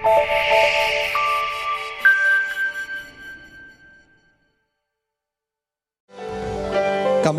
Kami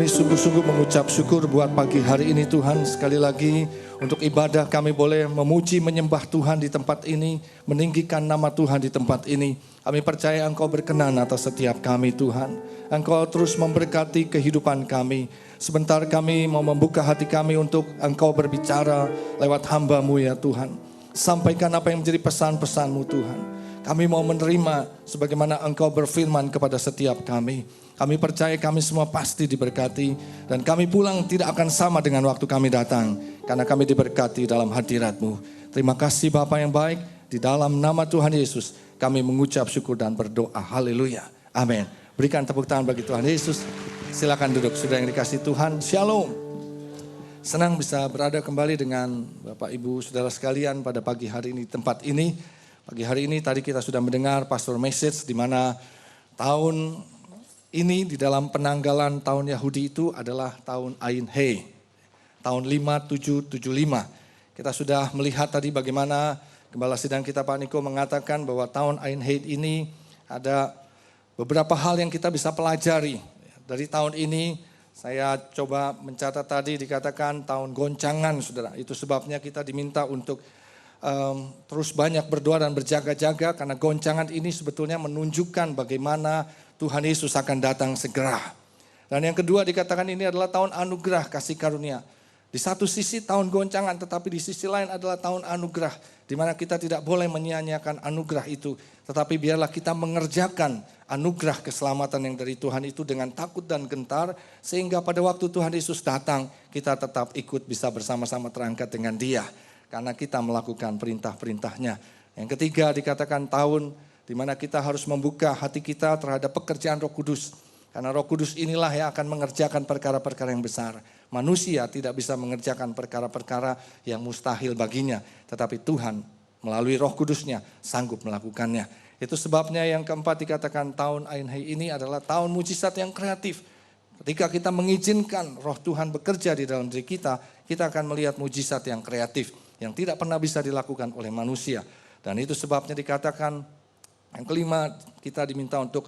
sungguh-sungguh mengucap syukur buat pagi hari ini Tuhan. Sekali lagi untuk ibadah kami boleh memuji menyembah Tuhan di tempat ini. Meninggikan nama Tuhan di tempat ini. Kami percaya Engkau berkenan atas setiap kami Tuhan. Engkau terus memberkati kehidupan kami. Sebentar kami mau membuka hati kami untuk Engkau berbicara lewat hamba-Mu ya Tuhan. Sampaikan apa yang menjadi pesan-pesan-Mu Tuhan. Kami mau menerima sebagaimana Engkau berfirman kepada setiap kami. Kami percaya kami semua pasti diberkati. Dan kami pulang tidak akan sama dengan waktu kami datang. Karena kami diberkati dalam hadirat-Mu. Terima kasih Bapa yang baik. Di dalam nama Tuhan Yesus kami mengucap syukur dan berdoa. Haleluya. Amin. Berikan tepuk tangan bagi Tuhan Yesus. Silakan duduk. Sudah yang dikasih Tuhan. Shalom. Senang bisa berada kembali dengan Bapak Ibu Saudara sekalian pada pagi hari ini tempat ini. Pagi hari ini tadi kita sudah mendengar pastor message di mana tahun ini di dalam penanggalan tahun Yahudi itu adalah tahun Ain He, tahun 5775. Kita sudah melihat tadi bagaimana Gembala Sidang kita Pak Niko mengatakan bahwa tahun Ain He ini ada beberapa hal yang kita bisa pelajari. Dari tahun ini saya coba mencatat tadi dikatakan tahun goncangan saudara. Itu sebabnya kita diminta untuk terus banyak berdoa dan berjaga-jaga karena goncangan ini sebetulnya menunjukkan bagaimana Tuhan Yesus akan datang segera. Dan yang kedua dikatakan ini adalah tahun anugerah kasih karunia. Di satu sisi tahun goncangan tetapi di sisi lain adalah tahun anugerah. Di mana kita tidak boleh menyia-nyiakan anugerah itu. Tetapi biarlah kita mengerjakan anugerah keselamatan yang dari Tuhan itu dengan takut dan gentar. Sehingga pada waktu Tuhan Yesus datang kita tetap ikut bisa bersama-sama terangkat dengan Dia. Karena kita melakukan perintah-perintahnya. Yang ketiga dikatakan tahun di mana kita harus membuka hati kita terhadap pekerjaan Roh Kudus. Karena Roh Kudus inilah yang akan mengerjakan perkara-perkara yang besar. Manusia tidak bisa mengerjakan perkara-perkara yang mustahil baginya. Tetapi Tuhan melalui Roh Kudusnya sanggup melakukannya. Itu sebabnya yang keempat dikatakan tahun Ain He ini adalah tahun mujizat yang kreatif. Ketika kita mengizinkan Roh Tuhan bekerja di dalam diri kita akan melihat mujizat yang kreatif. Yang tidak pernah bisa dilakukan oleh manusia. Dan itu sebabnya dikatakan yang kelima kita diminta untuk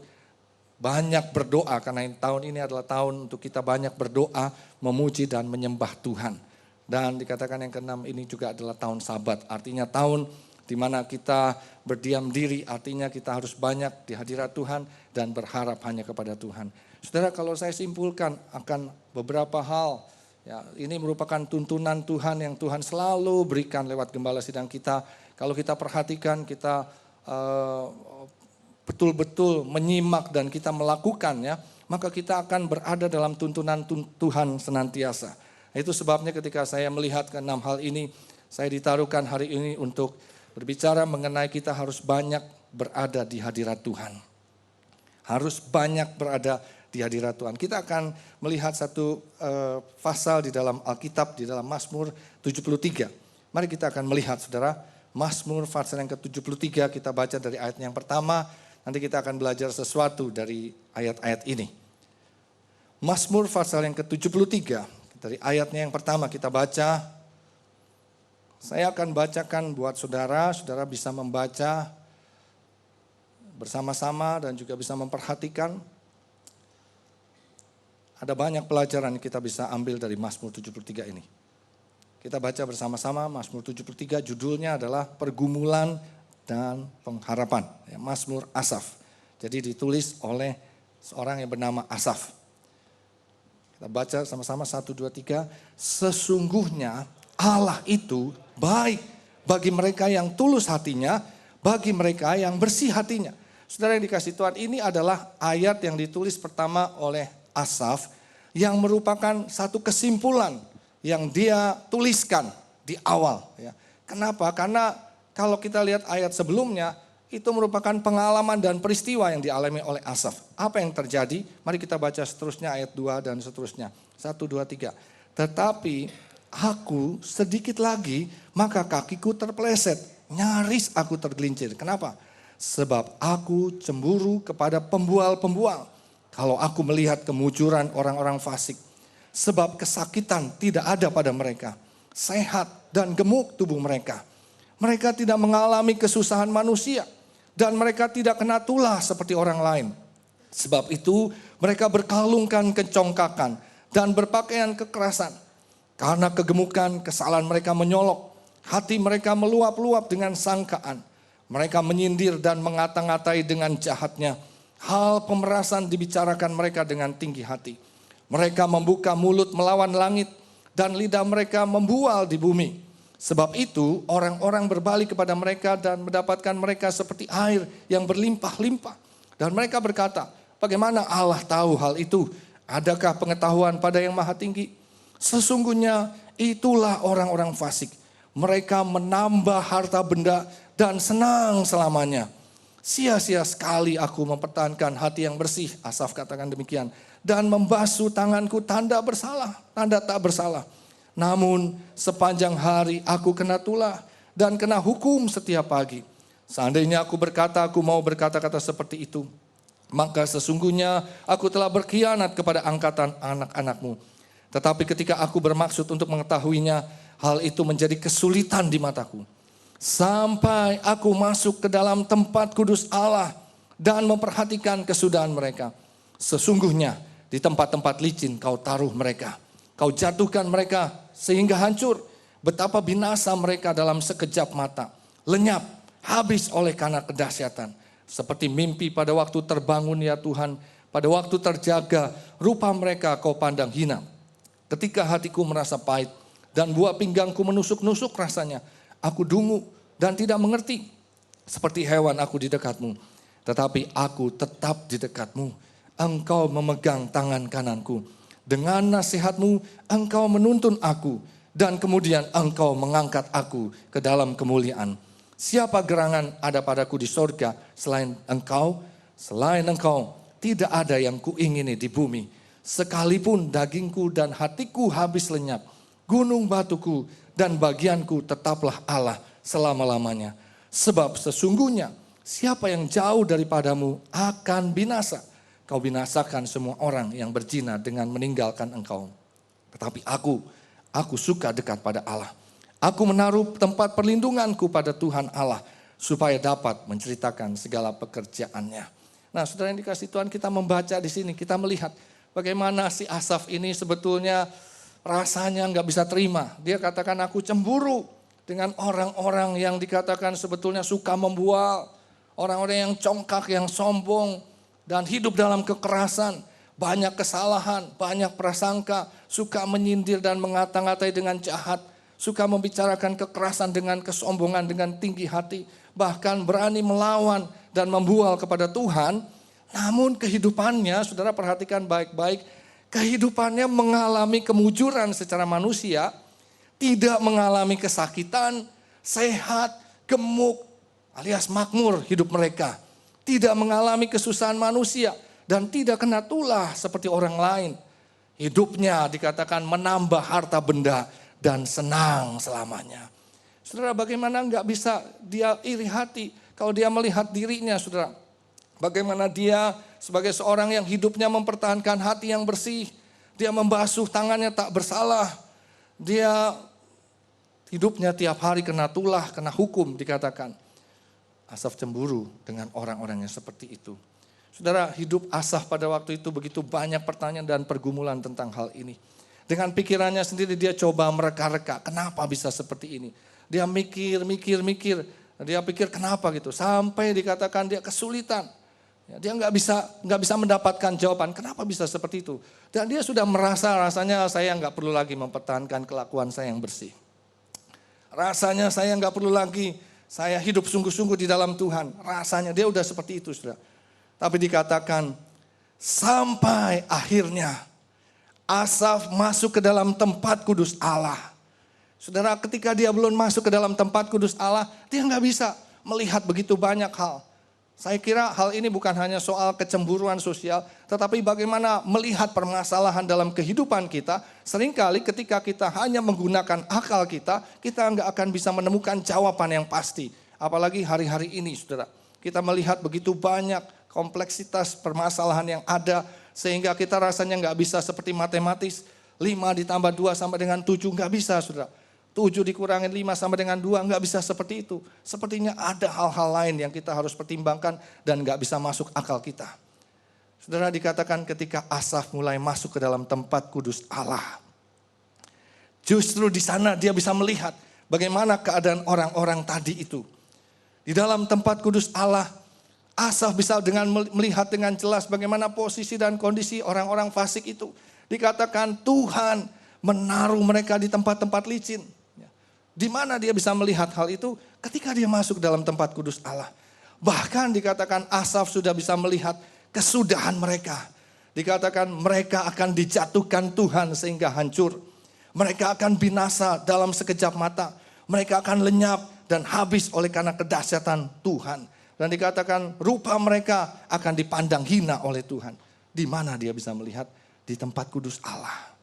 banyak berdoa. Karena tahun ini adalah tahun untuk kita banyak berdoa, memuji dan menyembah Tuhan. Dan dikatakan yang keenam ini juga adalah tahun Sabat. Artinya tahun di mana kita berdiam diri. Artinya kita harus banyak di hadirat Tuhan dan berharap hanya kepada Tuhan. Saudara kalau saya simpulkan akan beberapa hal. Ya, ini merupakan tuntunan Tuhan yang Tuhan selalu berikan lewat gembala sidang kita. Kalau kita perhatikan, kita betul-betul menyimak dan kita melakukannya, maka kita akan berada dalam tuntunan Tuhan senantiasa. Itu sebabnya ketika saya melihat ke 6 hal ini, saya ditaruhkan hari ini untuk berbicara mengenai kita harus banyak berada di hadirat Tuhan. Harus banyak berada di hadirat Tuhan. Kita akan melihat satu pasal di dalam Alkitab, di dalam Mazmur 73. Mari kita akan melihat saudara, Mazmur pasal yang ke-73 kita baca dari ayat yang pertama. Nanti kita akan belajar sesuatu dari ayat-ayat ini. Mazmur pasal yang ke-73, dari ayatnya yang pertama kita baca. Saya akan bacakan buat saudara, saudara bisa membaca bersama-sama dan juga bisa memperhatikan. Ada banyak pelajaran yang kita bisa ambil dari Mazmur 73 ini. Kita baca bersama-sama Mazmur 73, judulnya adalah Pergumulan dan Pengharapan. Mazmur Asaf. Jadi ditulis oleh seorang yang bernama Asaf. Kita baca sama-sama 1, 2, 3. Sesungguhnya Allah itu baik bagi mereka yang tulus hatinya, bagi mereka yang bersih hatinya. Saudara yang dikasih Tuhan, ini adalah ayat yang ditulis pertama oleh Asaf yang merupakan satu kesimpulan yang dia tuliskan di awal. Ya. Kenapa? Karena kalau kita lihat ayat sebelumnya itu merupakan pengalaman dan peristiwa yang dialami oleh Asaf. Apa yang terjadi? Mari kita baca seterusnya ayat 2 dan seterusnya. 1, 2, 3. Tetapi aku sedikit lagi maka kakiku terpeleset. Nyaris aku tergelincir. Kenapa? Sebab aku cemburu kepada pembual-pembual. Kalau aku melihat kemujuran orang-orang fasik. Sebab kesakitan tidak ada pada mereka. Sehat dan gemuk tubuh mereka. Mereka tidak mengalami kesusahan manusia. Dan mereka tidak kena tulah seperti orang lain. Sebab itu mereka berkalungkan kecongkakan dan berpakaian kekerasan. Karena kegemukan kesalahan mereka menyolok. Hati mereka meluap-luap dengan sangkaan. Mereka menyindir dan mengata-ngatai dengan jahatnya. Hal pemerasan dibicarakan mereka dengan tinggi hati. Mereka membuka mulut melawan langit dan lidah mereka membual di bumi. Sebab itu orang-orang berbalik kepada mereka dan mendapatkan mereka seperti air yang berlimpah-limpah. Dan mereka berkata, bagaimana Allah tahu hal itu? Adakah pengetahuan pada yang maha tinggi? Sesungguhnya itulah orang-orang fasik. Mereka menambah harta benda dan senang selamanya. Sia-sia sekali aku mempertahankan hati yang bersih. Asaf katakan demikian. Dan membasuh tanganku tanda bersalah, tanda tak bersalah. Namun sepanjang hari aku kena tulah dan kena hukum setiap pagi. Seandainya aku berkata aku mau berkata-kata seperti itu, maka sesungguhnya aku telah berkhianat kepada angkatan anak-anakmu. Tetapi ketika aku bermaksud untuk mengetahuinya, hal itu menjadi kesulitan di mataku. Sampai aku masuk ke dalam tempat kudus Allah dan memperhatikan kesudahan mereka. Sesungguhnya di tempat-tempat licin kau taruh mereka. Kau jatuhkan mereka sehingga hancur. Betapa binasa mereka dalam sekejap mata. Lenyap, habis oleh karena kedahsyatan. Seperti mimpi pada waktu terbangun ya Tuhan. Pada waktu terjaga, rupa mereka kau pandang hina. Ketika hatiku merasa pahit dan buah pinggangku menusuk-nusuk rasanya. Aku dungu dan tidak mengerti. Seperti hewan aku di dekatmu. Tetapi aku tetap di dekatmu. Engkau memegang tangan kananku. Dengan nasihatmu engkau menuntun aku. Dan kemudian engkau mengangkat aku ke dalam kemuliaan. Siapa gerangan ada padaku di sorga selain engkau? Selain engkau tidak ada yang kuingini di bumi. Sekalipun dagingku dan hatiku habis lenyap. Gunung batuku dan bagianku tetaplah Allah selama-lamanya. Sebab sesungguhnya siapa yang jauh daripadamu akan binasa. Kau binasakan semua orang yang berzina dengan meninggalkan engkau. Tetapi aku suka dekat pada Allah. Aku menaruh tempat perlindunganku pada Tuhan Allah. Supaya dapat menceritakan segala pekerjaannya. Nah saudara yang dikasih Tuhan, kita membaca di sini. Kita melihat bagaimana si Asaf ini sebetulnya rasanya nggak bisa terima. Dia katakan aku cemburu dengan orang-orang yang dikatakan sebetulnya suka membual. Orang-orang yang congkak, yang sombong. Dan hidup dalam kekerasan, banyak kesalahan, banyak prasangka, suka menyindir dan mengata-ngatai dengan jahat, suka membicarakan kekerasan dengan kesombongan, dengan tinggi hati, bahkan berani melawan dan membual kepada Tuhan. Namun kehidupannya, saudara perhatikan baik-baik, kehidupannya mengalami kemujuran secara manusia, tidak mengalami kesakitan, sehat, gemuk, alias makmur hidup mereka. Tidak mengalami kesusahan manusia dan tidak kena tulah seperti orang lain. Hidupnya dikatakan menambah harta benda dan senang selamanya. Saudara, bagaimana enggak bisa dia iri hati kalau dia melihat dirinya, saudara. Bagaimana dia sebagai seorang yang hidupnya mempertahankan hati yang bersih. Dia membasuh tangannya tak bersalah. Dia hidupnya tiap hari kena tulah, kena hukum dikatakan. Asaf cemburu dengan orang-orang yang seperti itu. Saudara, hidup Asaf pada waktu itu begitu banyak pertanyaan dan pergumulan tentang hal ini. Dengan pikirannya sendiri dia coba mereka-reka, kenapa bisa seperti ini. Dia mikir. Dia pikir kenapa gitu, sampai dikatakan dia kesulitan. Dia nggak bisa mendapatkan jawaban, kenapa bisa seperti itu. Dan dia sudah rasanya saya nggak perlu lagi mempertahankan kelakuan saya yang bersih. Rasanya saya nggak perlu lagi, saya hidup sungguh-sungguh di dalam Tuhan. Rasanya dia udah seperti itu, saudara. Tapi dikatakan sampai akhirnya Asaf masuk ke dalam tempat kudus Allah. Saudara, ketika dia belum masuk ke dalam tempat kudus Allah, dia nggak bisa melihat begitu banyak hal. Saya kira hal ini bukan hanya soal kecemburuan sosial, tetapi bagaimana melihat permasalahan dalam kehidupan kita. Seringkali ketika kita hanya menggunakan akal kita nggak akan bisa menemukan jawaban yang pasti. Apalagi hari-hari ini, saudara. Kita melihat begitu banyak kompleksitas permasalahan yang ada, sehingga kita rasanya nggak bisa seperti matematis. 5 ditambah 2 sama dengan 7, nggak bisa, saudara. 7 dikurangin 5 sama dengan 2, nggak bisa seperti itu. Sepertinya ada hal-hal lain yang kita harus pertimbangkan dan nggak bisa masuk akal kita. Saudara, dikatakan ketika Asaf mulai masuk ke dalam tempat kudus Allah. Justru di sana dia bisa melihat bagaimana keadaan orang-orang tadi itu. Di dalam tempat kudus Allah, Asaf bisa melihat dengan jelas bagaimana posisi dan kondisi orang-orang fasik itu. Dikatakan Tuhan menaruh mereka di tempat-tempat licin. Di mana dia bisa melihat hal itu? Ketika dia masuk dalam tempat kudus Allah. Bahkan dikatakan Asaf sudah bisa melihat kesudahan mereka. Dikatakan mereka akan dijatuhkan Tuhan sehingga hancur. Mereka akan binasa dalam sekejap mata. Mereka akan lenyap dan habis oleh karena kedahsyatan Tuhan. Dan dikatakan rupa mereka akan dipandang hina oleh Tuhan. Di mana dia bisa melihat? Di tempat kudus Allah.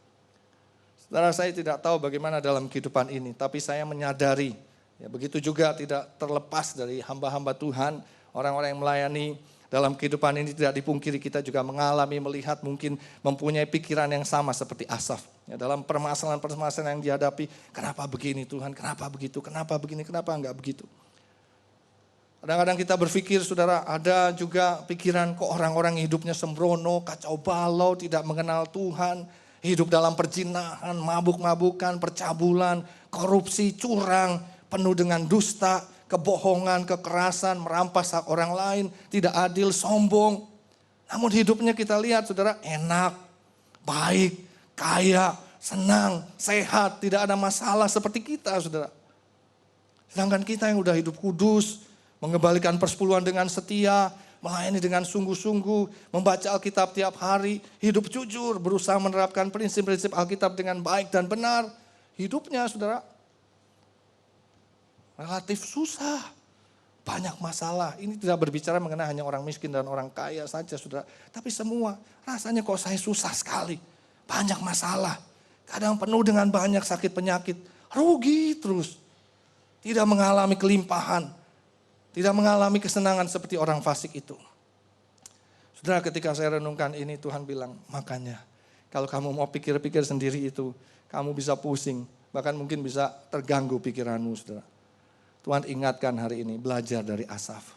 Saudara, saya tidak tahu bagaimana dalam kehidupan ini. Tapi saya menyadari, ya, begitu juga tidak terlepas dari hamba-hamba Tuhan. Orang-orang yang melayani dalam kehidupan ini tidak dipungkiri kita juga mengalami, melihat, mungkin mempunyai pikiran yang sama seperti Asaf. Ya, dalam permasalahan-permasalahan yang dihadapi, kenapa begini Tuhan, kenapa begitu, kenapa begini, kenapa enggak begitu. Kadang-kadang kita berpikir, saudara, ada juga pikiran kok orang-orang hidupnya sembrono, kacau balau, tidak mengenal Tuhan, hidup dalam perjinahan, mabuk-mabukan, percabulan, korupsi, curang, penuh dengan dusta, kebohongan, kekerasan, merampas hak orang lain, tidak adil, sombong. Namun hidupnya kita lihat, saudara, enak, baik, kaya, senang, sehat, tidak ada masalah seperti kita, saudara. Sedangkan kita yang udah hidup kudus, mengembalikan persepuluhan dengan setia, melayani dengan sungguh-sungguh, membaca Alkitab tiap hari, hidup jujur, berusaha menerapkan prinsip-prinsip Alkitab dengan baik dan benar. Hidupnya, saudara, relatif susah, banyak masalah. Ini tidak berbicara mengenai hanya orang miskin dan orang kaya saja, saudara. Tapi semua, rasanya kok saya susah sekali. Banyak masalah, kadang penuh dengan banyak sakit penyakit. Rugi terus, tidak mengalami kelimpahan, tidak mengalami kesenangan seperti orang fasik itu. Saudara, ketika saya renungkan ini, Tuhan bilang, makanya kalau kamu mau pikir-pikir sendiri itu, kamu bisa pusing, bahkan mungkin bisa terganggu pikiranmu, saudara. Tuhan ingatkan hari ini, belajar dari Asaf.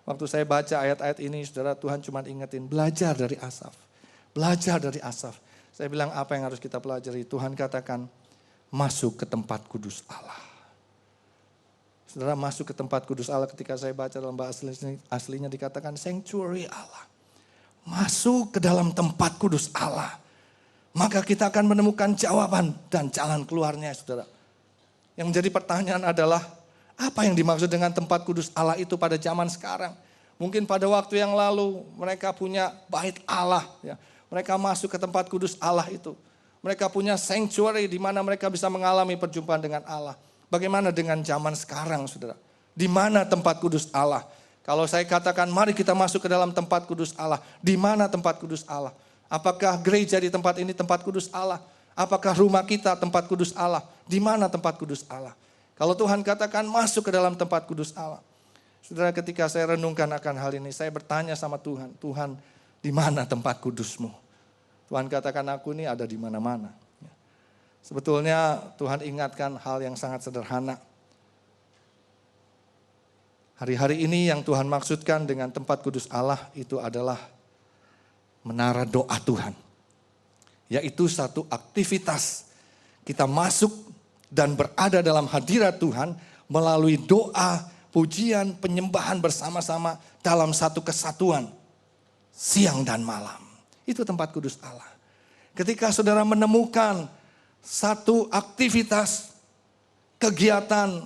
Waktu saya baca ayat-ayat ini, saudara, Tuhan cuma ingetin, belajar dari Asaf. Belajar dari Asaf. Saya bilang, apa yang harus kita pelajari? Tuhan katakan, masuk ke tempat kudus Allah. Saudara, masuk ke tempat kudus Allah, ketika saya baca dalam bahasa aslinya dikatakan sanctuary Allah. Masuk ke dalam tempat kudus Allah. Maka kita akan menemukan jawaban dan jalan keluarnya, saudara. Yang menjadi pertanyaan adalah, apa yang dimaksud dengan tempat kudus Allah itu pada zaman sekarang? Mungkin pada waktu yang lalu mereka punya bait Allah. Ya. Mereka masuk ke tempat kudus Allah itu. Mereka punya sanctuary di mana mereka bisa mengalami perjumpaan dengan Allah. Bagaimana dengan zaman sekarang, saudara? Di mana tempat kudus Allah? Kalau saya katakan mari kita masuk ke dalam tempat kudus Allah. Di mana tempat kudus Allah? Apakah gereja di tempat ini tempat kudus Allah? Apakah rumah kita tempat kudus Allah? Di mana tempat kudus Allah? Kalau Tuhan katakan masuk ke dalam tempat kudus Allah. Saudara, ketika saya renungkan akan hal ini, saya bertanya sama Tuhan, Tuhan, di mana tempat kudus-Mu? Tuhan katakan, aku ini ada di mana-mana. Sebetulnya Tuhan ingatkan hal yang sangat sederhana. Hari-hari ini yang Tuhan maksudkan dengan tempat kudus Allah itu adalah menara doa Tuhan. Yaitu satu aktivitas kita masuk dan berada dalam hadirat Tuhan melalui doa, pujian, penyembahan bersama-sama dalam satu kesatuan siang dan malam. Itu tempat kudus Allah. Ketika saudara menemukan satu aktivitas, kegiatan,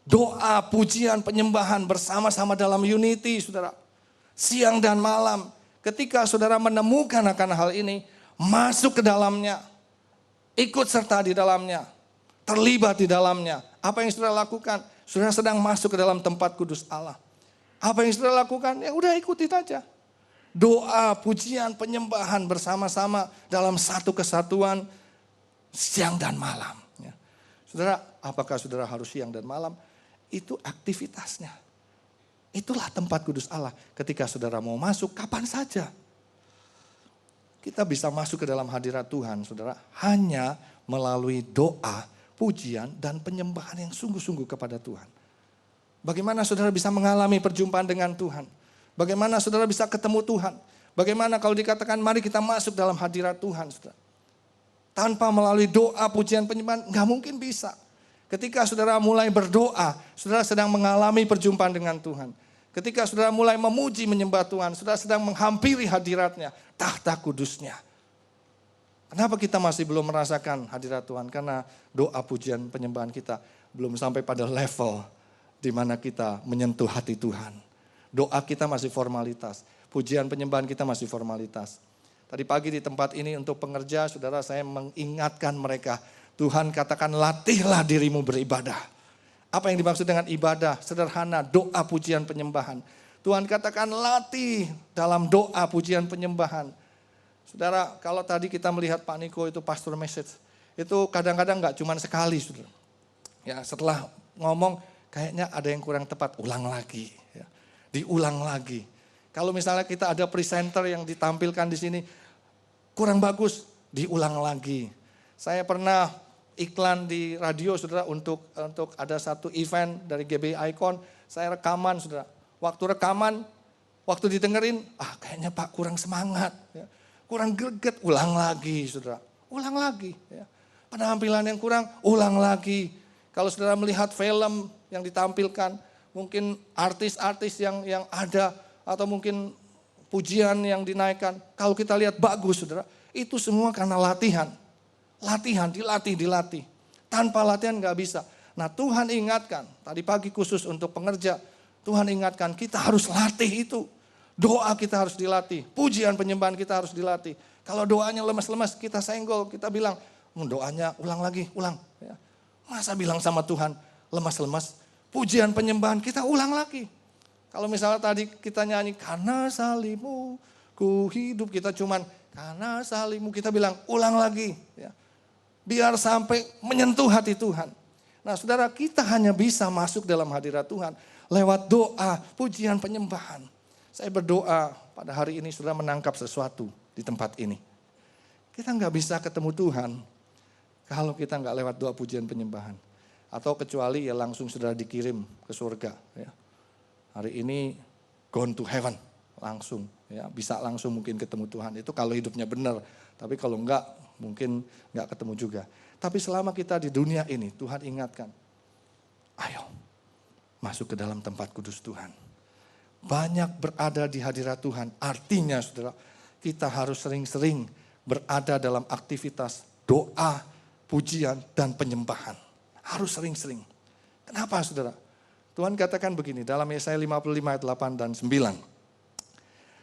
doa, pujian, penyembahan bersama-sama dalam unity, saudara. Siang dan malam. Ketika saudara menemukan akan hal ini, masuk ke dalamnya, ikut serta di dalamnya, terlibat di dalamnya. Apa yang saudara lakukan? Saudara sedang masuk ke dalam tempat kudus Allah. Apa yang saudara lakukan? Ya udah ikuti saja. Doa, pujian, penyembahan bersama-sama dalam satu kesatuan siang dan malam. Ya. Saudara, apakah saudara harus siang dan malam? Itu aktivitasnya. Itulah tempat kudus Allah. Ketika saudara mau masuk, kapan saja. Kita bisa masuk ke dalam hadirat Tuhan, saudara, hanya melalui doa, pujian, dan penyembahan yang sungguh-sungguh kepada Tuhan. Bagaimana saudara bisa mengalami perjumpaan dengan Tuhan? Bagaimana saudara bisa ketemu Tuhan? Bagaimana kalau dikatakan mari kita masuk dalam hadirat Tuhan, saudara? Tanpa melalui doa, pujian, penyembahan, nggak mungkin bisa. Ketika saudara mulai berdoa, saudara sedang mengalami perjumpaan dengan Tuhan. Ketika saudara mulai memuji, menyembah Tuhan, saudara sedang menghampiri hadiratnya, tahta kudusnya. Kenapa kita masih belum merasakan hadirat Tuhan? Karena doa, pujian, penyembahan kita belum sampai pada level di mana kita menyentuh hati Tuhan. Doa kita masih formalitas, pujian penyembahan kita masih formalitas. Tadi pagi di tempat ini untuk pengerja, saudara, saya mengingatkan mereka, Tuhan katakan latihlah dirimu beribadah. Apa yang dimaksud dengan ibadah? Sederhana, doa, pujian, penyembahan. Tuhan katakan latih dalam doa, pujian, penyembahan. Saudara, kalau tadi kita melihat Pak Niko itu pastor message, itu kadang-kadang gak cuma sekali, saudara. Ya, setelah ngomong, kayaknya ada yang kurang tepat, ulang lagi. Ya. Diulang lagi. Kalau misalnya kita ada presenter yang ditampilkan di sini, kurang bagus, diulang lagi. Saya pernah iklan di radio, saudara, untuk ada satu event dari GBI Icon, saya rekaman, saudara. Waktu rekaman, waktu didengerin, kayaknya Pak kurang semangat. Ya. Kurang greget, ulang lagi, saudara. Ulang lagi. Ya. Penampilan yang kurang, ulang lagi. Kalau saudara melihat film yang ditampilkan, mungkin artis-artis yang ada, atau mungkin pujian yang dinaikkan. Kalau kita lihat bagus, saudara, itu semua karena latihan. Latihan, dilatih. Tanpa latihan gak bisa. Nah, Tuhan ingatkan, tadi pagi khusus untuk pengerja, Tuhan ingatkan kita harus latih itu. Doa kita harus dilatih, pujian penyembahan kita harus dilatih. Kalau doanya lemas-lemas, kita senggol, kita bilang, doanya ulang lagi, ulang. Ya. Masa bilang sama Tuhan, lemas-lemas, pujian penyembahan kita ulang lagi. Kalau misalnya tadi kita nyanyi, karena salibmu ku hidup, kita cuman, karena salibmu, kita bilang, ulang lagi. Ya. Biar sampai menyentuh hati Tuhan. Nah, saudara, kita hanya bisa masuk dalam hadirat Tuhan lewat doa, pujian, penyembahan. Saya berdoa pada hari ini sudah menangkap sesuatu di tempat ini. Kita nggak bisa ketemu Tuhan kalau kita nggak lewat doa, pujian, penyembahan. Atau kecuali ya langsung sudah dikirim ke surga. Ya. Hari ini gone to heaven, langsung. Ya, bisa langsung mungkin ketemu Tuhan. Itu kalau hidupnya benar. Tapi kalau enggak, mungkin enggak ketemu juga. Tapi selama kita di dunia ini, Tuhan ingatkan, ayo masuk ke dalam tempat kudus Tuhan. Banyak berada di hadirat Tuhan. Artinya saudara, kita harus sering-sering berada dalam aktivitas doa, pujian, dan penyembahan. Harus sering-sering. Kenapa saudara? Tuhan katakan begini dalam Yesaya 55 ayat 8 dan 9.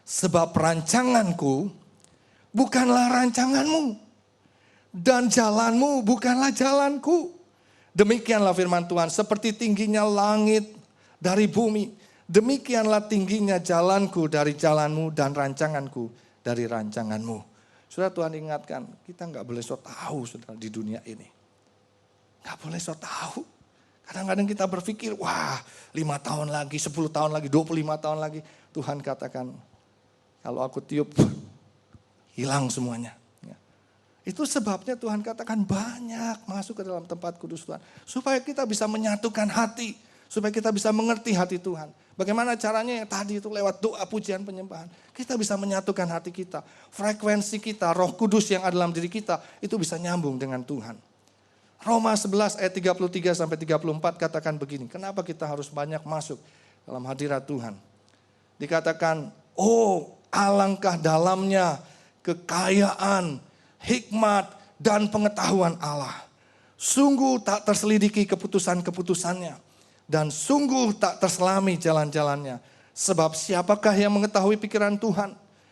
Sebab rancanganku bukanlah rancanganmu. Dan jalanmu bukanlah jalanku. Demikianlah firman Tuhan, seperti tingginya langit dari bumi. Demikianlah tingginya jalanku dari jalanmu dan rancanganku dari rancanganmu. Saudara, Tuhan ingatkan, kita nggak boleh so tahu saudara di dunia ini. Nggak boleh so tahu. Kadang-kadang kita berpikir, wah 5 tahun lagi, 10 tahun lagi, 25 tahun lagi. Tuhan katakan, kalau aku tiup, hilang semuanya. Ya. Itu sebabnya Tuhan katakan banyak masuk ke dalam tempat kudus Tuhan. Supaya kita bisa menyatukan hati. Supaya kita bisa mengerti hati Tuhan. Bagaimana caranya yang tadi itu lewat doa, pujian, penyembahan. Kita bisa menyatukan hati kita. Frekuensi kita, Roh Kudus yang ada dalam diri kita, itu bisa nyambung dengan Tuhan. Roma 11 ayat 33 sampai 34 katakan begini. Kenapa kita harus banyak masuk dalam hadirat Tuhan? Dikatakan, oh alangkah dalamnya kekayaan, hikmat, dan pengetahuan Allah. Sungguh tak terselidiki keputusan-keputusannya. Dan sungguh tak terselami jalan-jalannya. Sebab siapakah yang mengetahui pikiran Tuhan?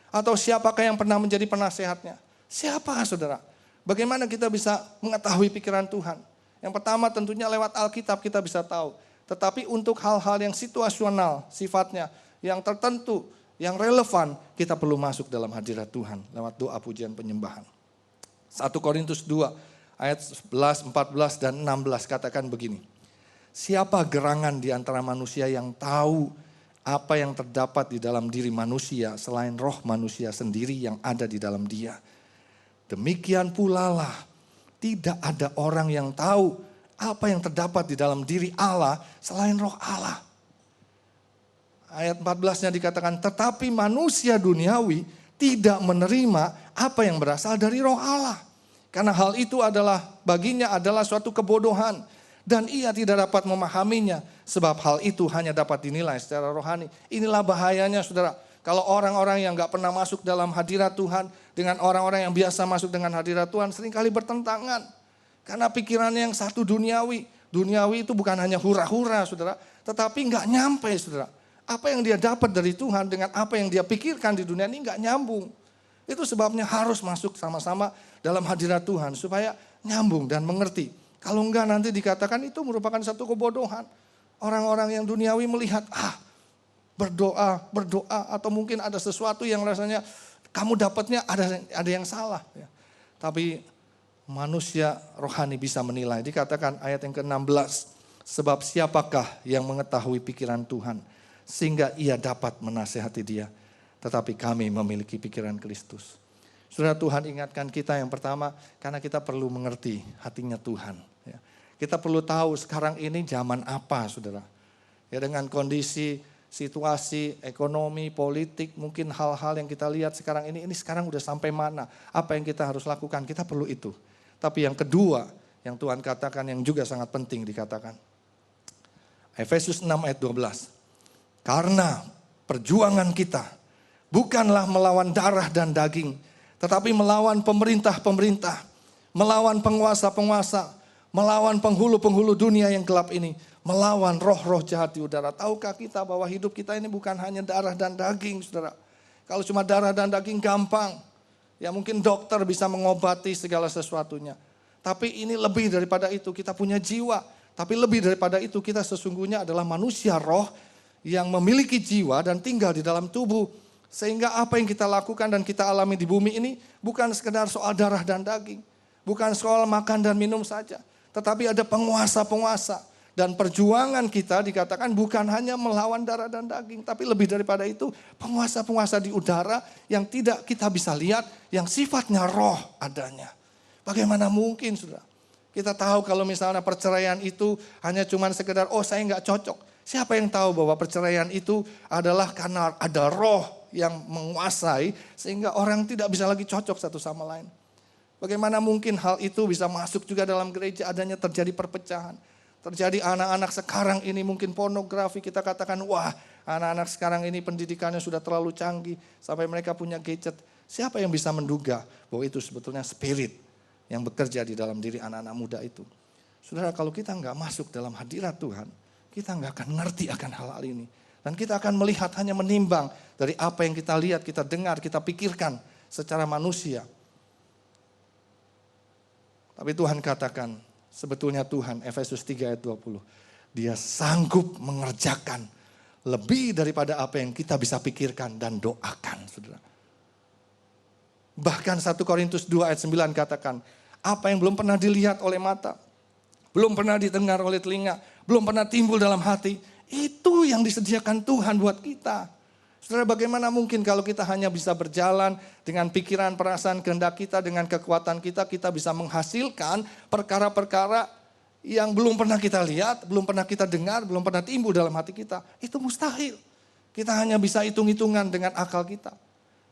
Atau siapakah yang pernah menjadi penasehatnya? Siapa saudara? Bagaimana kita bisa mengetahui pikiran Tuhan? Yang pertama tentunya lewat Alkitab kita bisa tahu. Tetapi untuk hal-hal yang situasional sifatnya, yang tertentu, yang relevan, kita perlu masuk dalam hadirat Tuhan. Lewat doa, pujian, penyembahan. 1 Korintus 2 ayat 11, 14, dan 16 katakan begini. Siapa gerangan di antara manusia yang tahu apa yang terdapat di dalam diri manusia selain roh manusia sendiri yang ada di dalam dia. Demikian pula lah tidak ada orang yang tahu Apa yang terdapat di dalam diri Allah selain roh Allah? Ayat 14-nya dikatakan, tetapi manusia duniawi tidak menerima apa yang berasal dari roh Allah. Karena hal itu adalah baginya adalah suatu kebodohan. Dan ia tidak dapat memahaminya. Sebab hal itu hanya dapat dinilai secara rohani. Inilah bahayanya saudara. Kalau orang-orang yang gak pernah masuk dalam hadirat Tuhan. Dengan orang-orang yang biasa masuk dengan hadirat Tuhan. Seringkali bertentangan. Karena pikirannya yang satu duniawi. Duniawi itu bukan hanya hura-hura saudara. Tetapi gak nyampe saudara. Apa yang dia dapat dari Tuhan dengan apa yang dia pikirkan di dunia ini gak nyambung. Itu sebabnya harus masuk sama-sama dalam hadirat Tuhan. Supaya nyambung dan mengerti. Kalau enggak nanti dikatakan itu merupakan satu kebodohan. Orang-orang yang duniawi melihat, berdoa atau mungkin ada sesuatu yang rasanya kamu dapatnya ada yang salah. Ya. Tapi manusia rohani bisa menilai. Dikatakan ayat yang ke-16, sebab siapakah yang mengetahui pikiran Tuhan sehingga ia dapat menasehati dia. Tetapi kami memiliki pikiran Kristus. Saudara, Tuhan ingatkan kita yang pertama, karena kita perlu mengerti hatinya Tuhan. Ya. Kita perlu tahu sekarang ini zaman apa saudara. Ya, dengan kondisi, situasi, ekonomi, politik, mungkin hal-hal yang kita lihat sekarang ini sekarang udah sampai mana. Apa yang kita harus lakukan, kita perlu itu. Tapi yang kedua, yang Tuhan katakan yang juga sangat penting dikatakan. Efesus 6 ayat 12. Karena perjuangan kita bukanlah melawan darah dan daging, tetapi melawan pemerintah-pemerintah, melawan penguasa-penguasa, melawan penghulu-penghulu dunia yang gelap ini, melawan roh-roh jahat di udara. Tahukah kita bahwa hidup kita ini bukan hanya darah dan daging, saudara. Kalau cuma darah dan daging gampang, ya mungkin dokter bisa mengobati segala sesuatunya. Tapi ini lebih daripada itu, kita punya jiwa. Tapi lebih daripada itu, kita sesungguhnya adalah manusia roh yang memiliki jiwa dan tinggal di dalam tubuh. Sehingga apa yang kita lakukan dan kita alami di bumi ini bukan sekedar soal darah dan daging. Bukan soal makan dan minum saja. Tetapi ada penguasa-penguasa. Dan perjuangan kita dikatakan bukan hanya melawan darah dan daging. Tapi lebih daripada itu penguasa-penguasa di udara yang tidak kita bisa lihat. Yang sifatnya roh adanya. Bagaimana mungkin saudara? Kita tahu kalau misalnya perceraian itu hanya cuma sekedar saya nggak cocok. Siapa yang tahu bahwa perceraian itu adalah karena ada roh yang menguasai sehingga orang tidak bisa lagi cocok satu sama lain. Bagaimana mungkin hal itu bisa masuk juga dalam gereja, adanya terjadi perpecahan. Terjadi anak-anak sekarang ini mungkin pornografi, kita katakan wah anak-anak sekarang ini pendidikannya sudah terlalu canggih sampai mereka punya gadget. Siapa yang bisa menduga bahwa itu sebetulnya spirit yang bekerja di dalam diri anak-anak muda itu. Saudara, kalau kita nggak masuk dalam hadirat Tuhan, kita nggak akan ngerti akan hal-hal ini. Dan kita akan melihat hanya menimbang dari apa yang kita lihat, kita dengar, kita pikirkan secara manusia. Tapi Tuhan katakan, sebetulnya Tuhan, Efesus 3 ayat 20. Dia sanggup mengerjakan lebih daripada apa yang kita bisa pikirkan dan doakan, saudara. Bahkan 1 Korintus 2 ayat 9 katakan, apa yang belum pernah dilihat oleh mata, belum pernah didengar oleh telinga, belum pernah timbul dalam hati, itu yang disediakan Tuhan buat kita. Saudara, bagaimana mungkin kalau kita hanya bisa berjalan dengan pikiran, perasaan, kehendak kita, dengan kekuatan kita bisa menghasilkan perkara-perkara yang belum pernah kita lihat, belum pernah kita dengar, belum pernah timbul dalam hati kita. Itu mustahil. Kita hanya bisa hitung-hitungan dengan akal kita.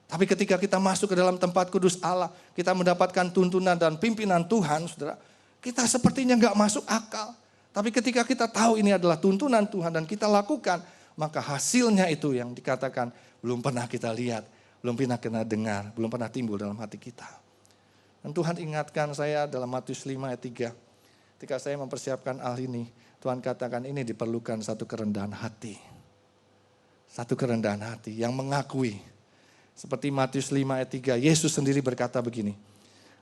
Tapi ketika kita masuk ke dalam tempat kudus Allah, kita mendapatkan tuntunan dan pimpinan Tuhan, saudara, kita sepertinya gak masuk akal. Tapi ketika kita tahu ini adalah tuntunan Tuhan dan kita lakukan, maka hasilnya itu yang dikatakan belum pernah kita lihat, belum pernah kita dengar, belum pernah timbul dalam hati kita. Dan Tuhan ingatkan saya dalam Matius 5 ayat 3, ketika saya mempersiapkan hal ini, Tuhan katakan ini diperlukan satu kerendahan hati. Satu kerendahan hati yang mengakui. Seperti Matius 5 ayat 3, Yesus sendiri berkata begini,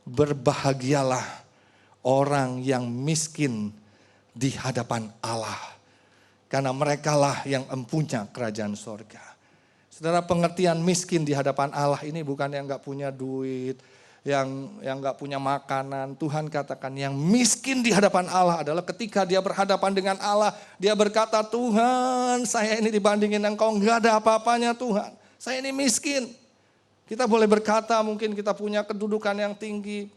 berbahagialah orang yang miskin di hadapan Allah. Karena merekalah yang empunya kerajaan sorga. Saudara, pengertian miskin di hadapan Allah ini bukan yang gak punya duit, yang gak punya makanan. Tuhan katakan yang miskin di hadapan Allah adalah ketika dia berhadapan dengan Allah. Dia berkata, Tuhan saya ini dibandingin engkau gak ada apa-apanya Tuhan. Saya ini miskin. Kita boleh berkata mungkin kita punya kedudukan yang tinggi,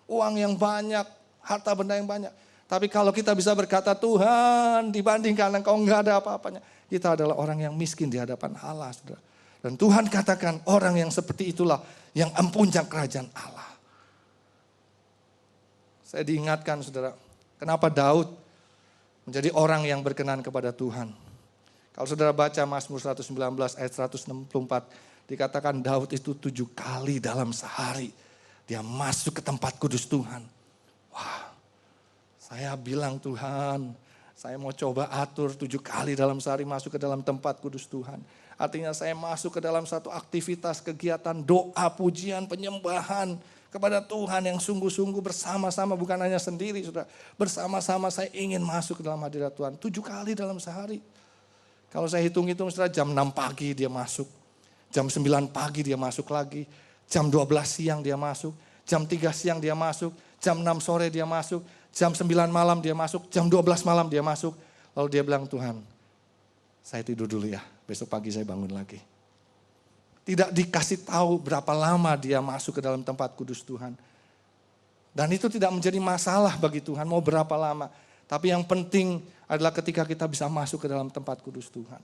uang yang banyak, harta benda yang banyak. Tapi kalau kita bisa berkata, Tuhan dibandingkan engkau enggak ada apa-apanya. Kita adalah orang yang miskin di hadapan Allah, saudara. Dan Tuhan katakan orang yang seperti itulah yang empunya kerajaan Allah. Saya diingatkan saudara, kenapa Daud menjadi orang yang berkenan kepada Tuhan. Kalau saudara baca Mazmur 119 ayat 164, dikatakan Daud itu 7 kali dalam sehari dia masuk ke tempat kudus Tuhan. Wah, saya bilang Tuhan, saya mau coba atur 7 kali dalam sehari masuk ke dalam tempat kudus Tuhan. Artinya saya masuk ke dalam satu aktivitas kegiatan doa, pujian, penyembahan kepada Tuhan yang sungguh-sungguh bersama-sama, bukan hanya sendiri saudara. Bersama-sama saya ingin masuk ke dalam hadirat Tuhan 7 kali dalam sehari. Kalau saya hitung-hitung saudara, jam 6 pagi dia masuk, jam 9 pagi dia masuk lagi, jam 12 siang dia masuk, jam 3 siang dia masuk, jam 6 sore dia masuk, jam 9 malam dia masuk, jam 12 malam dia masuk. Lalu dia bilang, Tuhan saya tidur dulu ya, besok pagi saya bangun lagi. Tidak dikasih tahu berapa lama dia masuk ke dalam tempat kudus Tuhan. Dan itu tidak menjadi masalah bagi Tuhan mau berapa lama. Tapi yang penting adalah ketika kita bisa masuk ke dalam tempat kudus Tuhan.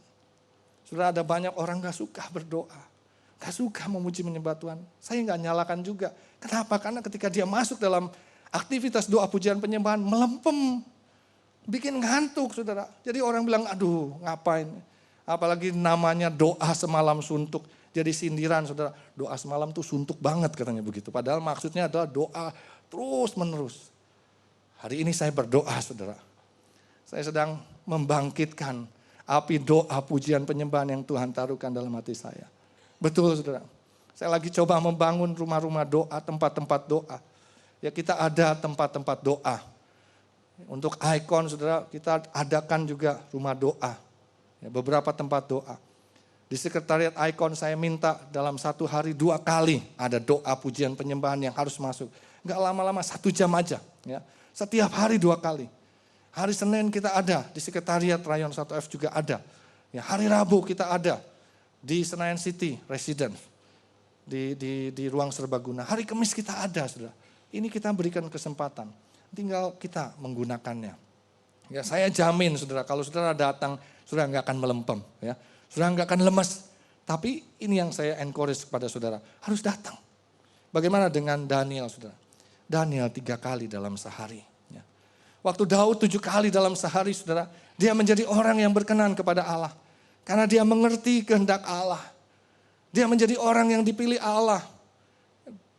Sudah ada banyak orang gak suka berdoa. Gak suka memuji menyembah Tuhan. Saya gak nyalakan juga. Kenapa? Karena ketika dia masuk dalam aktivitas doa pujian penyembahan melempem. Bikin ngantuk saudara. Jadi orang bilang aduh ngapain. Apalagi namanya doa semalam suntuk. Jadi sindiran saudara. Doa semalam tuh suntuk banget katanya begitu. Padahal maksudnya adalah doa terus menerus. Hari ini saya berdoa saudara. Saya sedang membangkitkan api doa pujian penyembahan yang Tuhan taruhkan dalam hati saya. Betul saudara. Saya lagi coba membangun rumah-rumah doa, tempat-tempat doa. Ya kita ada tempat-tempat doa. Untuk ikon saudara kita adakan juga rumah doa. Ya, beberapa tempat doa. Di sekretariat ikon saya minta dalam 1 hari 2 kali ada doa pujian penyembahan yang harus masuk. Enggak lama-lama 1 jam aja. Ya. Setiap hari 2 kali. Hari Senin kita ada, di sekretariat Rayon 1F juga ada. Ya, hari Rabu kita ada di Senayan City Residence. Di ruang serbaguna. Hari Kamis kita ada saudara. Ini kita berikan kesempatan. Tinggal kita menggunakannya. Ya, saya jamin saudara, kalau saudara datang, saudara nggak akan melempem. Ya. Saudara nggak akan lemas. Tapi ini yang saya encourage kepada saudara, harus datang. Bagaimana dengan Daniel saudara? Daniel 3 kali dalam sehari. Ya. Waktu Daud 7 kali dalam sehari saudara, dia menjadi orang yang berkenan kepada Allah. Karena dia mengerti kehendak Allah. Dia menjadi orang yang dipilih Allah.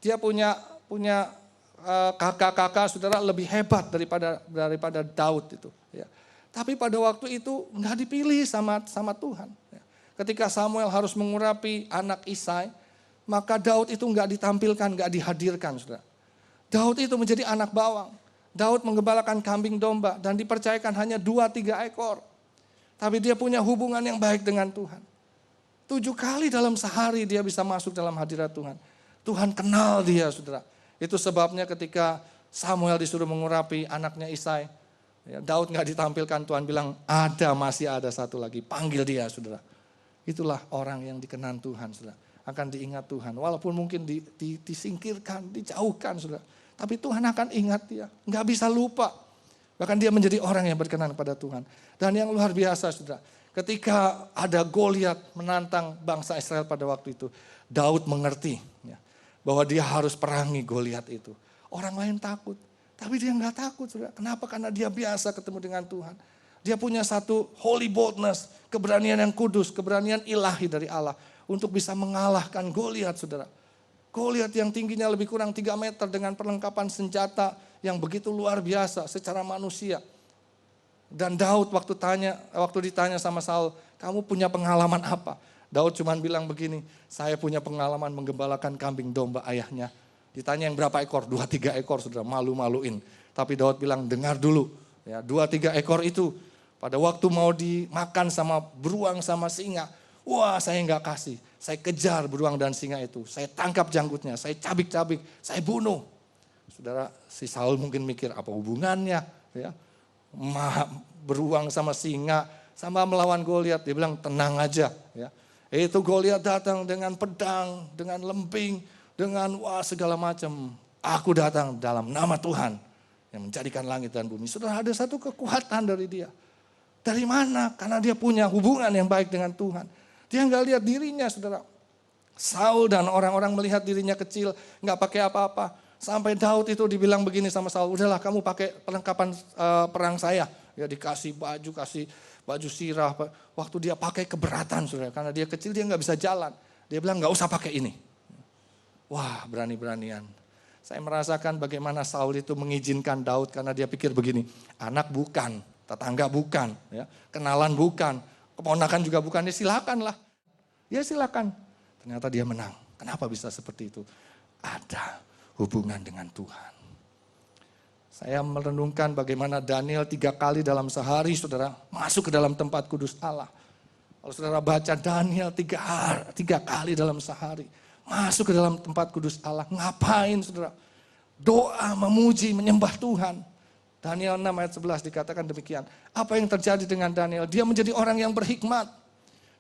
Dia punya kakak-kakak saudara lebih hebat daripada Daud itu. Ya. Tapi pada waktu itu nggak dipilih sama Tuhan. Ya. Ketika Samuel harus mengurapi anak Isai, maka Daud itu nggak ditampilkan, nggak dihadirkan saudara. Daud itu menjadi anak bawang. Daud menggembalakan kambing domba dan dipercayakan hanya 2-3 ekor. Tapi dia punya hubungan yang baik dengan Tuhan. 7 kali dalam sehari dia bisa masuk dalam hadirat Tuhan. Tuhan kenal dia saudara. Itu sebabnya ketika Samuel disuruh mengurapi anaknya Isai, ya, Daud gak ditampilkan, Tuhan bilang masih ada satu lagi, panggil dia saudara. Itulah orang yang dikenan Tuhan saudara, akan diingat Tuhan. Walaupun mungkin disingkirkan, dijauhkan saudara. Tapi Tuhan akan ingat dia, gak bisa lupa. Bahkan dia menjadi orang yang berkenan kepada Tuhan. Dan yang luar biasa saudara, ketika ada Goliat menantang bangsa Israel pada waktu itu, Daud mengerti ya, bahwa dia harus perangi Goliat itu. Orang lain takut, tapi dia nggak takut saudara. Kenapa? Karena dia biasa ketemu dengan Tuhan. Dia punya satu holy boldness, keberanian yang kudus, keberanian ilahi dari Allah untuk bisa mengalahkan Goliat saudara. Goliat yang tingginya lebih kurang 3 meter dengan perlengkapan senjata yang begitu luar biasa secara manusia. Dan Daud waktu ditanya sama Saul, kamu punya pengalaman apa? Daud cuma bilang begini, saya punya pengalaman menggembalakan kambing domba ayahnya. Ditanya yang berapa ekor? 2-3 ekor saudara, malu-maluin. Tapi Daud bilang dengar dulu, ya 2-3 ekor itu pada waktu mau dimakan sama beruang sama singa. Wah saya nggak kasih, saya kejar beruang dan singa itu. Saya tangkap janggutnya, saya cabik-cabik, saya bunuh. Saudara, si Saul mungkin mikir apa hubungannya ya. Beruang sama singa, sama melawan Goliat. Dia bilang tenang aja ya. Itu Goliat datang dengan pedang, dengan lembing, dengan segala macam. Aku datang dalam nama Tuhan. yang menjadikan langit dan bumi. Saudara, ada satu kekuatan dari dia. Dari mana? Karena dia punya hubungan yang baik dengan Tuhan. Dia nggak lihat dirinya, saudara. Saul dan orang-orang melihat dirinya kecil, nggak pakai apa-apa. Sampai Daud itu dibilang begini sama Saul, udahlah kamu pakai perlengkapan perang saya. Ya dikasih baju, kasih baju sirah. Waktu dia pakai keberatan, saudara. Karena dia kecil, dia nggak bisa jalan. Dia bilang nggak usah pakai ini. Wah, berani-beranian. Saya merasakan bagaimana Saul itu mengizinkan Daud karena dia pikir begini, anak bukan, tetangga bukan, ya, kenalan bukan, keponakan juga bukan, ya silakanlah. Ya silakan. Ternyata dia menang. Kenapa bisa seperti itu? Ada hubungan dengan Tuhan. Saya merenungkan bagaimana Daniel 3 kali dalam sehari, saudara, masuk ke dalam tempat kudus Allah. Kalau saudara baca Daniel 3 kali dalam sehari, masuk ke dalam tempat kudus Allah. Ngapain, saudara? Doa, memuji, menyembah Tuhan. Daniel 6 ayat 11 dikatakan demikian. Apa yang terjadi dengan Daniel? Dia menjadi orang yang berhikmat.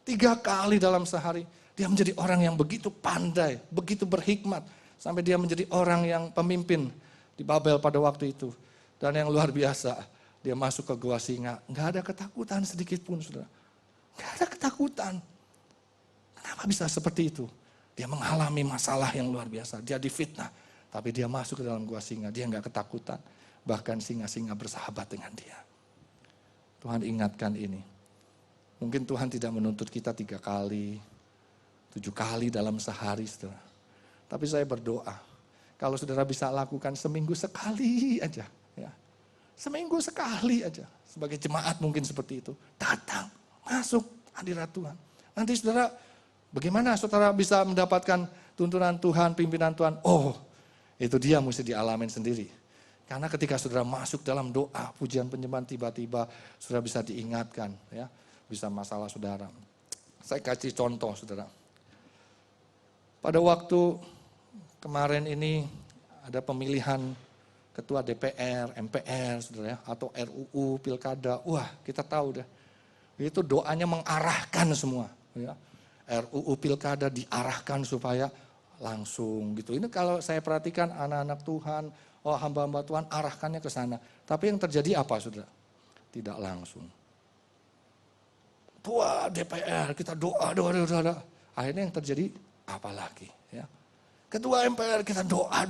3 kali dalam sehari. Dia menjadi orang yang begitu pandai, begitu berhikmat. Sampai dia menjadi orang yang pemimpin di Babel pada waktu itu. Dan yang luar biasa, dia masuk ke gua singa. Nggak ada ketakutan sedikit pun, saudara. Nggak ada ketakutan. Kenapa bisa seperti itu? Dia mengalami masalah yang luar biasa. Dia difitnah. Tapi dia masuk ke dalam gua singa. Dia nggak ketakutan. Bahkan singa-singa bersahabat dengan dia. Tuhan ingatkan ini. Mungkin Tuhan tidak menuntut kita 3 kali, 7 kali dalam sehari, saudara. Tapi saya berdoa, kalau saudara bisa lakukan seminggu sekali aja. Ya. Seminggu sekali aja. Sebagai jemaat mungkin seperti itu. Datang, masuk hadirat Tuhan. Nanti saudara, bagaimana saudara bisa mendapatkan tuntunan Tuhan, pimpinan Tuhan? Oh, itu dia mesti dialamin sendiri. Karena ketika saudara masuk dalam doa, pujian penyembahan, tiba-tiba saudara bisa diingatkan. Ya, bisa masalah saudara. Saya kasih contoh, saudara. Pada waktu kemarin ini ada pemilihan ketua DPR, MPR, saudara ya, atau RUU, pilkada. Wah, kita tahu dah. Itu doanya mengarahkan semua. Ya. RUU pilkada diarahkan supaya langsung gitu. Ini kalau saya perhatikan anak-anak Tuhan, hamba-hamba Tuhan arahkannya ke sana. Tapi yang terjadi apa, saudara? Tidak langsung. Tua DPR, kita doa. Akhirnya yang terjadi apa lagi? Ya. Ketua MPR kita doa.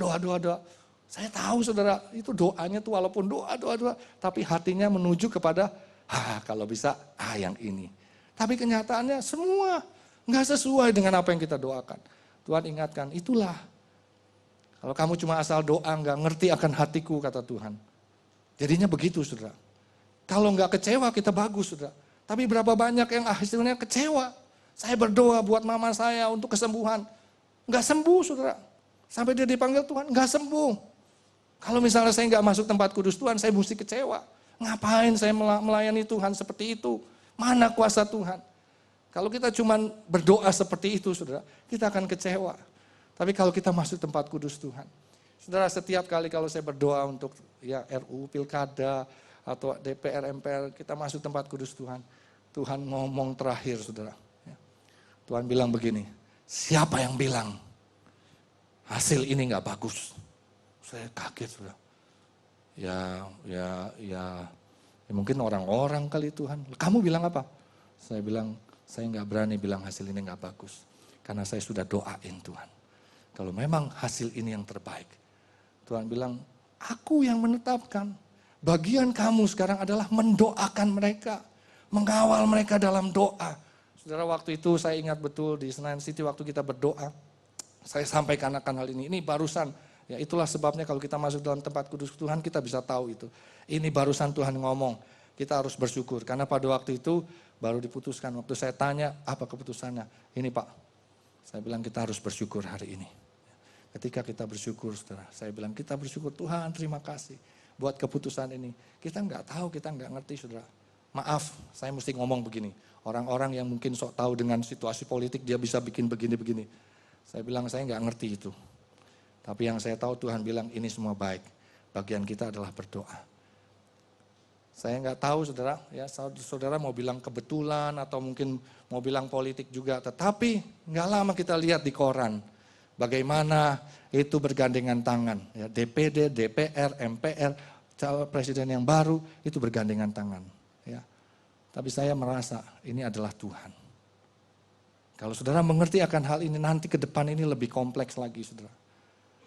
Saya tahu, saudara, itu doanya tuh walaupun doa, tapi hatinya menuju kepada, kalau bisa, yang ini. Tapi kenyataannya semua nggak sesuai dengan apa yang kita doakan. Tuhan ingatkan, itulah. Kalau kamu cuma asal doa, nggak ngerti akan hatiku, kata Tuhan. Jadinya begitu, saudara. Kalau nggak kecewa, kita bagus, saudara. Tapi berapa banyak yang hasilnya kecewa. Saya berdoa buat mama saya untuk kesembuhan. Nggak sembuh, saudara. Sampai dia dipanggil Tuhan, nggak sembuh. Kalau misalnya saya nggak masuk tempat kudus Tuhan, saya mesti kecewa. Ngapain saya melayani Tuhan seperti itu? Mana kuasa Tuhan? Kalau kita cuma berdoa seperti itu, saudara, kita akan kecewa. Tapi kalau kita masuk tempat kudus Tuhan. Saudara, setiap kali kalau saya berdoa untuk ya RUU pilkada atau DPR, MPR, kita masuk tempat kudus Tuhan. Tuhan ngomong terakhir, saudara. Tuhan bilang begini, siapa yang bilang hasil ini nggak bagus? Saya kaget, saudara. Ya mungkin orang-orang kali Tuhan. Kamu bilang apa? Saya bilang, saya nggak berani bilang hasil ini nggak bagus. Karena saya sudah doain Tuhan. Kalau memang hasil ini yang terbaik. Tuhan bilang, aku yang menetapkan. Bagian kamu sekarang adalah mendoakan mereka. Mengawal mereka dalam doa. Saudara, waktu itu saya ingat betul di Senayan City waktu kita berdoa. Saya sampaikan akan hal ini. Ini barusan, ya itulah sebabnya kalau kita masuk dalam tempat kudus Tuhan kita bisa tahu itu. Ini barusan Tuhan ngomong. Kita harus bersyukur. Karena pada waktu itu baru diputuskan. Waktu saya tanya apa keputusannya. Ini Pak, saya bilang kita harus bersyukur hari ini. Ketika kita bersyukur, saudara, saya bilang kita bersyukur, Tuhan terima kasih buat keputusan ini. Kita nggak tahu, kita nggak ngerti, saudara. Maaf, saya mesti ngomong begini. Orang-orang yang mungkin sok tahu dengan situasi politik, dia bisa bikin begini-begini. Saya bilang saya nggak ngerti itu. Tapi yang saya tahu Tuhan bilang ini semua baik. Bagian kita adalah berdoa. Saya nggak tahu, saudara, ya saudara mau bilang kebetulan atau mungkin mau bilang politik juga. Tetapi nggak lama kita lihat di koran. Bagaimana itu bergandengan tangan, ya, DPD, DPR, MPR, calon presiden yang baru, itu bergandengan tangan. Ya. Tapi saya merasa ini adalah Tuhan. Kalau saudara mengerti akan hal ini, nanti ke depan ini lebih kompleks lagi, saudara.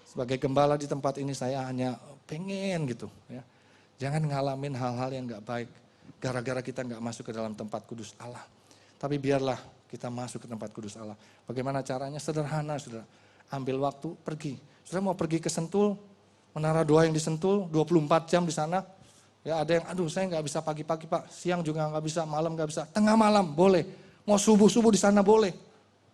Sebagai gembala di tempat ini saya hanya pengen gitu. Ya. Jangan ngalamin hal-hal yang gak baik, gara-gara kita gak masuk ke dalam tempat kudus Allah. Tapi biarlah kita masuk ke tempat kudus Allah. Bagaimana caranya? Sederhana, saudara. Ambil waktu, pergi. Saudara mau pergi ke Sentul, Menara Doa yang di Sentul, 24 jam di sana. Ya ada yang, aduh saya nggak bisa pagi-pagi Pak, siang juga nggak bisa, malam nggak bisa. Tengah malam boleh, mau subuh-subuh di sana boleh.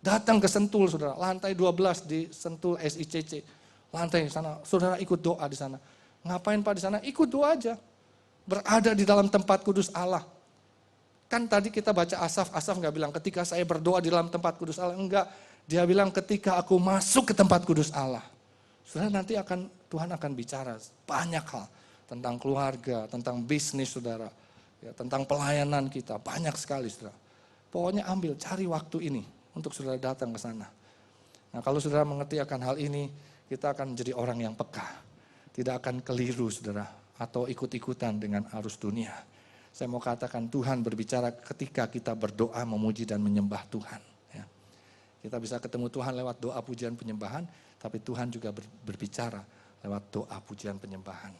Datang ke Sentul saudara, lantai 12 di Sentul SICC. Lantai di sana, saudara ikut doa di sana. Ngapain Pak di sana? Ikut doa aja. Berada di dalam tempat kudus Allah. Kan tadi kita baca Asaf nggak bilang ketika saya berdoa di dalam tempat kudus Allah. Enggak, dia bilang ketika aku masuk ke tempat kudus Allah. Saudara nanti Tuhan akan bicara banyak hal. Tentang keluarga, tentang bisnis saudara. Ya, tentang pelayanan kita, banyak sekali saudara. Pokoknya cari waktu ini untuk saudara datang ke sana. Nah kalau saudara mengerti akan hal ini, kita akan menjadi orang yang peka. Tidak akan keliru saudara, atau ikut-ikutan dengan arus dunia. Saya mau katakan Tuhan berbicara ketika kita berdoa, memuji dan menyembah Tuhan. Ya. Kita bisa ketemu Tuhan lewat doa pujian penyembahan, tapi Tuhan juga berbicara lewat doa pujian penyembahan.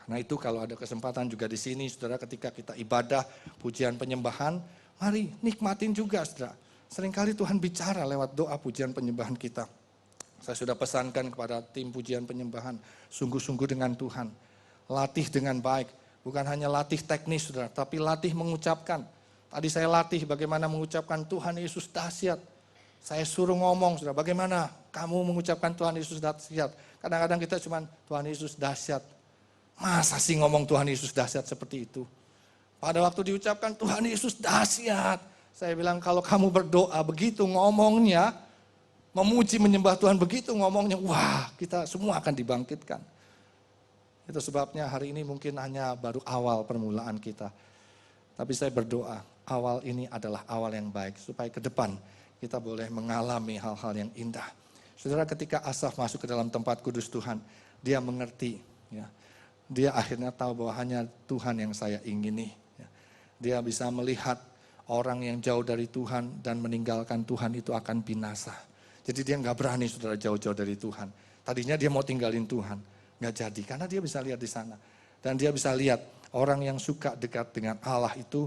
Karena itu kalau ada kesempatan juga di sini, saudara ketika kita ibadah, pujian penyembahan, mari nikmatin juga saudara. Seringkali Tuhan bicara lewat doa pujian penyembahan kita. Saya sudah pesankan kepada tim pujian penyembahan, sungguh-sungguh dengan Tuhan. Latih dengan baik, bukan hanya latih teknis saudara, tapi latih mengucapkan. Tadi saya latih bagaimana mengucapkan Tuhan Yesus dahsyat. Saya suruh ngomong saudara, bagaimana kamu mengucapkan Tuhan Yesus dahsyat. Kadang-kadang kita cuma Tuhan Yesus dahsyat. Masa sih ngomong Tuhan Yesus dahsyat seperti itu? Pada waktu diucapkan Tuhan Yesus dahsyat. Saya bilang kalau kamu berdoa begitu ngomongnya, memuji menyembah Tuhan begitu ngomongnya, wah kita semua akan dibangkitkan. Itu sebabnya hari ini mungkin hanya baru awal permulaan kita. Tapi saya berdoa awal ini adalah awal yang baik. Supaya ke depan kita boleh mengalami hal-hal yang indah. Saudara ketika Asaf masuk ke dalam tempat kudus Tuhan, dia mengerti ya. Dia akhirnya tahu bahwa hanya Tuhan yang saya ingini. Dia bisa melihat orang yang jauh dari Tuhan dan meninggalkan Tuhan itu akan binasa. Jadi dia nggak berani saudara jauh-jauh dari Tuhan. Tadinya dia mau tinggalin Tuhan, nggak jadi karena dia bisa lihat di sana. Dan dia bisa lihat orang yang suka dekat dengan Allah itu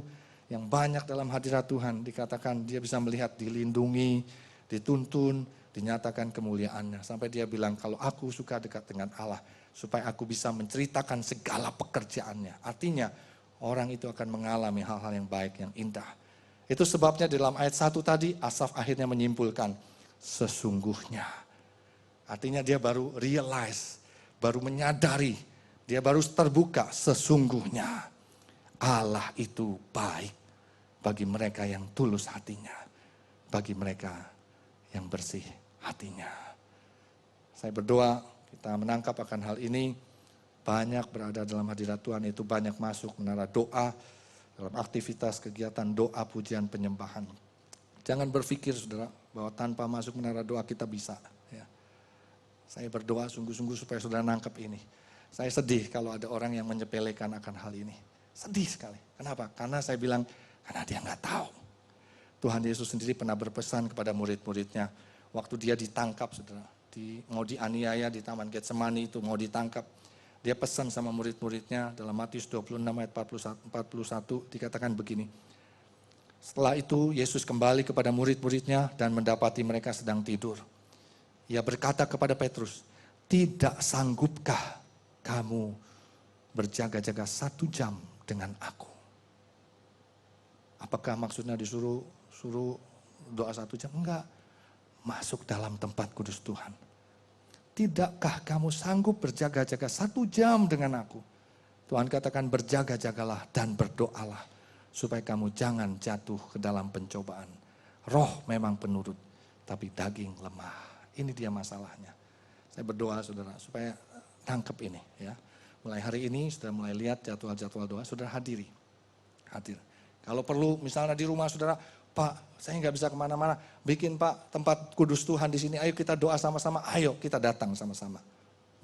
yang banyak dalam hadirat Tuhan. Dikatakan dia bisa melihat dilindungi, dituntun, dinyatakan kemuliaannya. Sampai dia bilang kalau aku suka dekat dengan Allah. Supaya aku bisa menceritakan segala pekerjaannya. Artinya orang itu akan mengalami hal-hal yang baik, yang indah. Itu sebabnya dalam ayat 1 tadi Asaf akhirnya menyimpulkan sesungguhnya. Artinya dia baru realize, baru menyadari, dia baru terbuka sesungguhnya. Allah itu baik bagi mereka yang tulus hatinya. Bagi mereka yang bersih hatinya. Saya berdoa kita menangkap akan hal ini, banyak berada dalam hadirat Tuhan itu banyak masuk menara doa, dalam aktivitas kegiatan doa pujian penyembahan. Jangan berpikir saudara bahwa tanpa masuk menara doa kita bisa. Ya. Saya berdoa sungguh-sungguh supaya saudara nangkep ini. Saya sedih kalau ada orang yang menyepelekan akan hal ini. Sedih sekali. Kenapa? Karena saya bilang, karena dia nggak tahu. Tuhan Yesus sendiri pernah berpesan kepada murid-muridnya, waktu dia ditangkap saudara. Mau dianiaya di Taman Getsemani itu, mau ditangkap. Dia pesan sama murid-muridnya dalam Matius 26 ayat 41 dikatakan begini. Setelah itu Yesus kembali kepada murid-muridnya dan mendapati mereka sedang tidur. Ia berkata kepada Petrus, tidak sanggupkah kamu berjaga-jaga 1 jam dengan aku? Apakah maksudnya disuruh doa 1 jam? Enggak. Masuk dalam tempat kudus Tuhan. Tidakkah kamu sanggup berjaga-jaga 1 jam dengan aku? Tuhan katakan berjaga-jagalah dan berdoalah. Supaya kamu jangan jatuh ke dalam pencobaan. Roh memang penurut, tapi daging lemah. Ini dia masalahnya. Saya berdoa saudara, supaya tangkap ini. Ya. Mulai hari ini, sudah mulai lihat jadwal-jadwal doa, saudara hadir. Kalau perlu misalnya di rumah saudara, Pak, saya nggak bisa kemana-mana. Bikin Pak tempat kudus Tuhan di sini. Ayo kita doa sama-sama. Ayo kita datang sama-sama.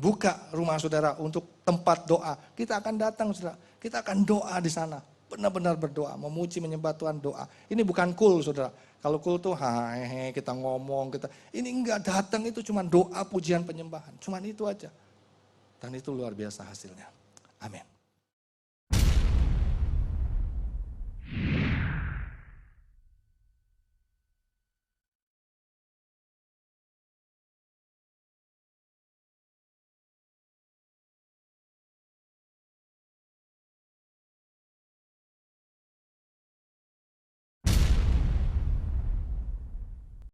buka rumah saudara untuk tempat doa. Kita akan datang saudara, kita akan doa di sana. Benar-benar berdoa, memuji, menyembah Tuhan, doa. Ini bukan cool saudara. Kalau cool tuh hehehe kita ngomong, ini enggak, datang itu cuma doa, pujian, penyembahan. Cuma itu aja. Dan itu luar biasa hasilnya. Amin.